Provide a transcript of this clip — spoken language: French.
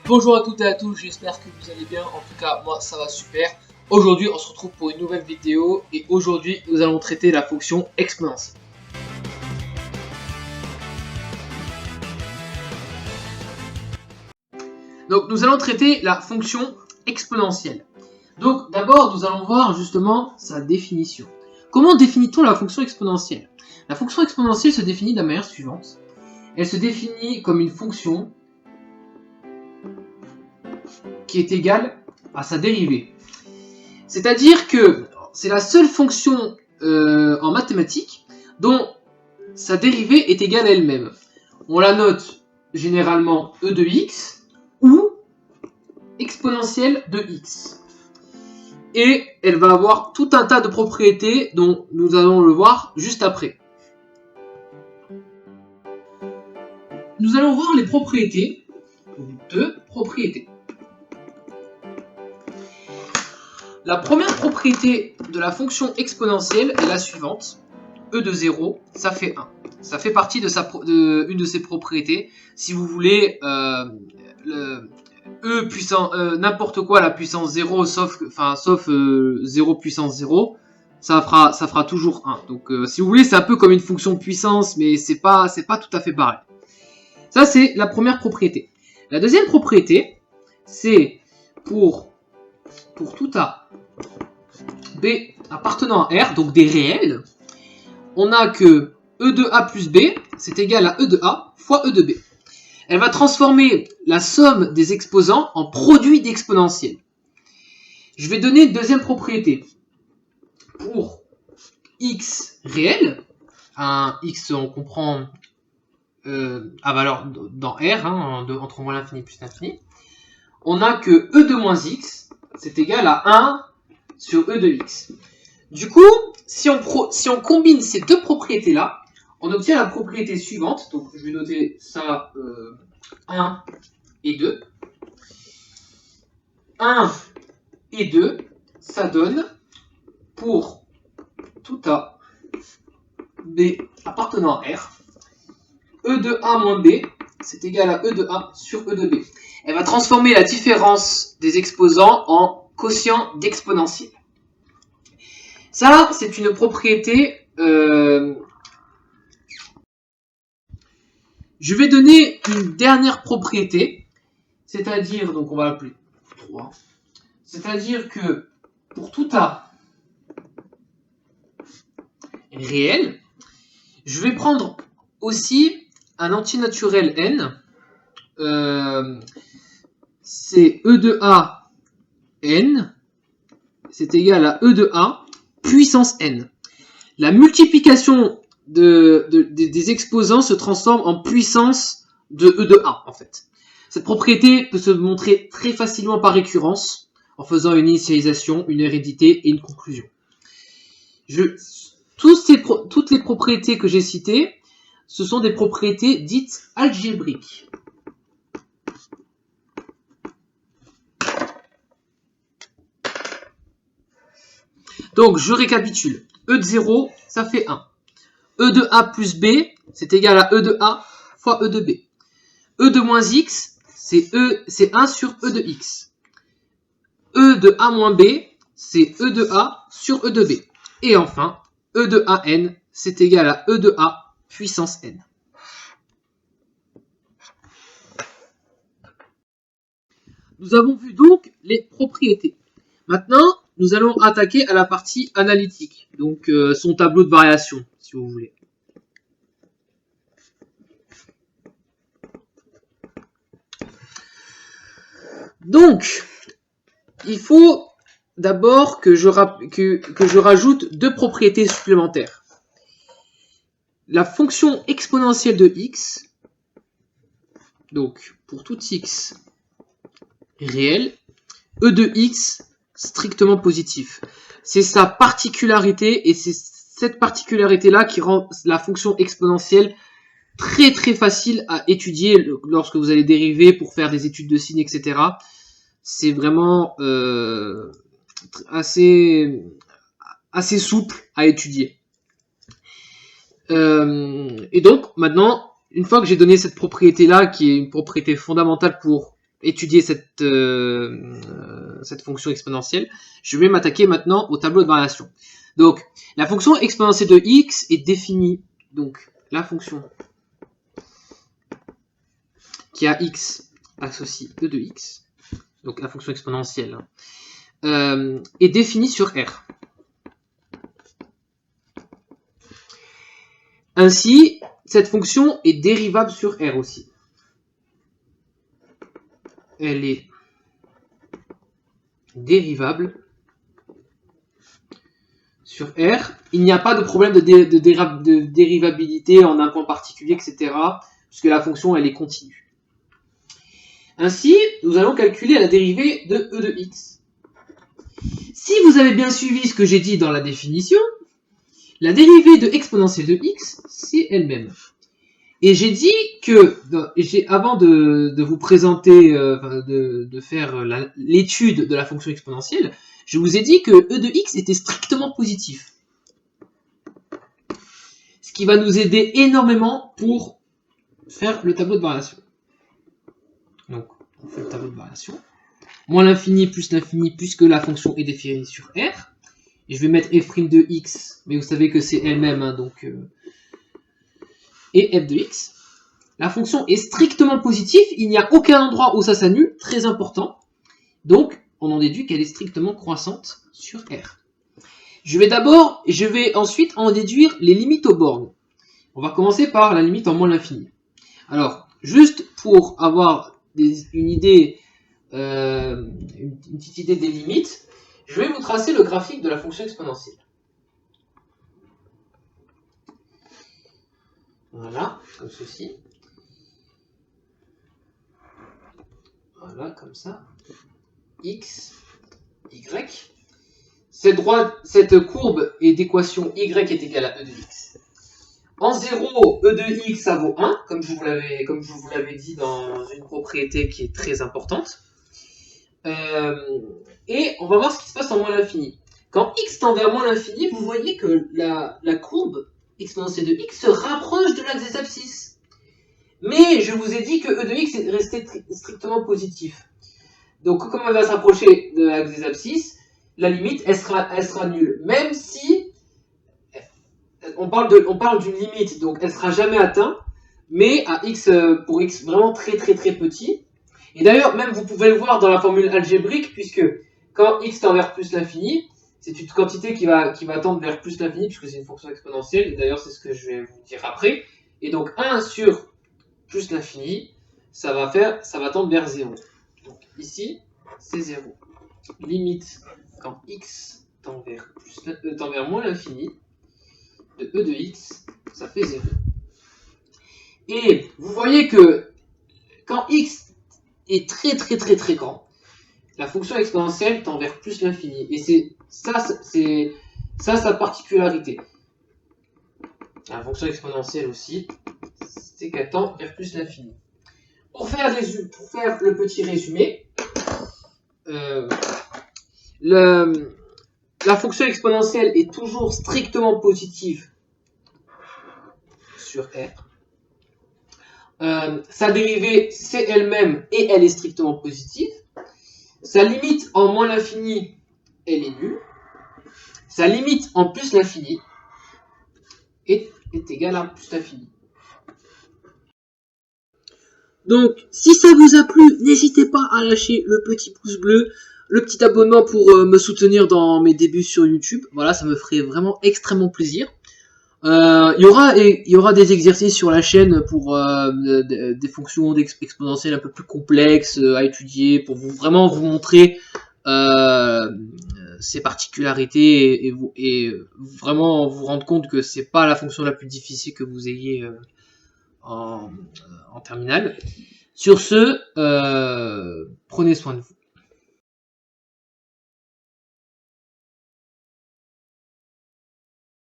Bonjour à toutes et à tous, j'espère que vous allez bien, en tout cas moi ça va super. Aujourd'hui on se retrouve pour une nouvelle vidéo et aujourd'hui nous allons traiter la fonction exponentielle. Donc nous allons traiter la fonction exponentielle. Donc d'abord nous allons voir justement sa définition. Comment définit-on la fonction exponentielle? La fonction exponentielle se définit de la manière suivante. Elle se définit comme une fonction qui est égale à sa dérivée. C'est-à-dire que c'est la seule fonction en mathématiques dont sa dérivée est égale à elle-même. On la note généralement e de x ou exponentielle de x. Et elle va avoir tout un tas de propriétés dont nous allons le voir juste après. Nous allons voir les propriétés, deux propriétés. La première propriété de la fonction exponentielle est la suivante. E de 0, ça fait 1. Ça fait partie de une de ses propriétés. Si vous voulez, E puissant, n'importe quoi à la puissance 0, sauf 0 puissance 0, ça fera toujours 1. Donc si vous voulez, c'est un peu comme une fonction puissance, mais c'est pas tout à fait pareil. Ça, c'est la première propriété. La deuxième propriété, c'est pour tout A, B appartenant à R, donc des réels, on a que E de A plus B, c'est égal à E de A fois E de B. Elle va transformer la somme des exposants en produit d'exponentielle. Je vais donner une deuxième propriété. Pour x réel, un x on comprend à valeur dans R, entre moins l'infini plus l'infini, on a que E de moins x, c'est égal à 1 sur E de x. Du coup, si on combine ces deux propriétés-là, on obtient la propriété suivante. Donc, je vais noter ça 1 et 2. 1 et 2, ça donne pour tout A, B appartenant à R, E de A moins B, c'est égal à E de A sur E de B. Elle va transformer la différence des exposants en quotient d'exponentielle. Ça, c'est une propriété. Je vais donner une dernière propriété, c'est-à-dire, donc on va l'appeler 3, c'est-à-dire que pour tout A réel, je vais prendre aussi un antinaturel n, c'est E de A n, c'est égal à E de A puissance n. La multiplication des exposants se transforme en puissance de E de A, en fait. Cette propriété peut se montrer très facilement par récurrence, en faisant une initialisation, une hérédité et une conclusion. Toutes les propriétés que j'ai citées, ce sont des propriétés dites algébriques. Donc, je récapitule. E de 0, ça fait 1. E de A plus B, c'est égal à E de A fois E de B. E de moins X, c'est 1 sur E de X. E de A moins B, c'est E de A sur E de B. Et enfin, E de AN, c'est égal à E de A puissance N. Nous avons vu donc les propriétés. Maintenant, nous allons attaquer à la partie analytique, donc son tableau de variation, si vous voulez. Donc, il faut d'abord que je rajoute deux propriétés supplémentaires. La fonction exponentielle de x, donc pour tout x réel, e de x strictement positif. C'est sa particularité et c'est cette particularité-là qui rend la fonction exponentielle très très facile à étudier lorsque vous allez dériver pour faire des études de signes, etc. C'est vraiment assez souple à étudier. Et donc, maintenant, une fois que j'ai donné cette propriété-là, qui est une propriété fondamentale pour étudier cette fonction exponentielle, je vais m'attaquer maintenant au tableau de variation. Donc, la fonction exponentielle de x est définie, donc la fonction qui a x associe e de x, donc la fonction exponentielle, est définie sur R. Ainsi, cette fonction est dérivable sur R aussi. Elle est dérivable sur R. Il n'y a pas de problème de dérivabilité en un point particulier, etc. Puisque la fonction, elle est continue. Ainsi, nous allons calculer la dérivée de e de x. Si vous avez bien suivi ce que j'ai dit dans la définition, la dérivée de exponentielle de x, c'est elle-même. Et j'ai dit que, avant de vous présenter, de faire l'étude de la fonction exponentielle, je vous ai dit que e de x était strictement positif. Ce qui va nous aider énormément pour faire le tableau de variation. Donc, on fait le tableau de variation. Moins l'infini plus l'infini, puisque la fonction est définie sur R. Et je vais mettre f' de x, mais vous savez que c'est elle-même, hein, donc... et f de x. La fonction est strictement positive, il n'y a aucun endroit où ça s'annule, très important. Donc, on en déduit qu'elle est strictement croissante sur R. Je vais ensuite en déduire les limites aux bornes. On va commencer par la limite en moins l'infini. Alors, juste pour avoir une idée, une petite idée des limites, je vais vous tracer le graphique de la fonction exponentielle. Voilà, comme ceci. Voilà, comme ça. X, Y. Cette courbe est d'équation Y est égale à E de X. En 0, E de X, ça vaut 1, comme je vous l'avais dit dans une propriété qui est très importante. Et on va voir ce qui se passe en moins l'infini. Quand X tend vers moins l'infini, vous voyez que la courbe exponentielle de X se rapproche de l'axe des abscisses. Mais je vous ai dit que E de X est resté strictement positif. Donc, comme elle va s'approcher de l'axe des abscisses, la limite, elle sera nulle. Même si, on parle d'une limite, donc elle sera jamais atteinte, mais à x, pour x vraiment très très très petit. Et d'ailleurs, même vous pouvez le voir dans la formule algébrique, puisque quand x tend vers plus l'infini, c'est une quantité qui va tendre vers plus l'infini, puisque c'est une fonction exponentielle, et d'ailleurs c'est ce que je vais vous dire après. Et donc 1 sur plus l'infini, ça va tendre vers 0. Donc ici, c'est 0. Limite quand x tend vers moins l'infini de e de x, ça fait 0. Et vous voyez que quand x est très très très très grand, la fonction exponentielle tend vers plus l'infini. Et c'est sa particularité. La fonction exponentielle aussi, c'est qu'elle tend vers plus l'infini. Pour faire le petit résumé, la fonction exponentielle est toujours strictement positive sur R. Sa dérivée, c'est elle-même et elle est strictement positive. Sa limite en moins l'infini, elle est nulle. Sa limite en plus l'infini est égale à plus l'infini. Donc, si ça vous a plu, n'hésitez pas à lâcher le petit pouce bleu, le petit abonnement pour me soutenir dans mes débuts sur YouTube. Voilà, ça me ferait vraiment extrêmement plaisir. Il y aura des exercices sur la chaîne pour des fonctions exponentielles un peu plus complexes à étudier, pour vraiment vous montrer ses particularités et vraiment vous rendre compte que c'est pas la fonction la plus difficile que vous ayez en terminale. Sur ce, prenez soin de vous.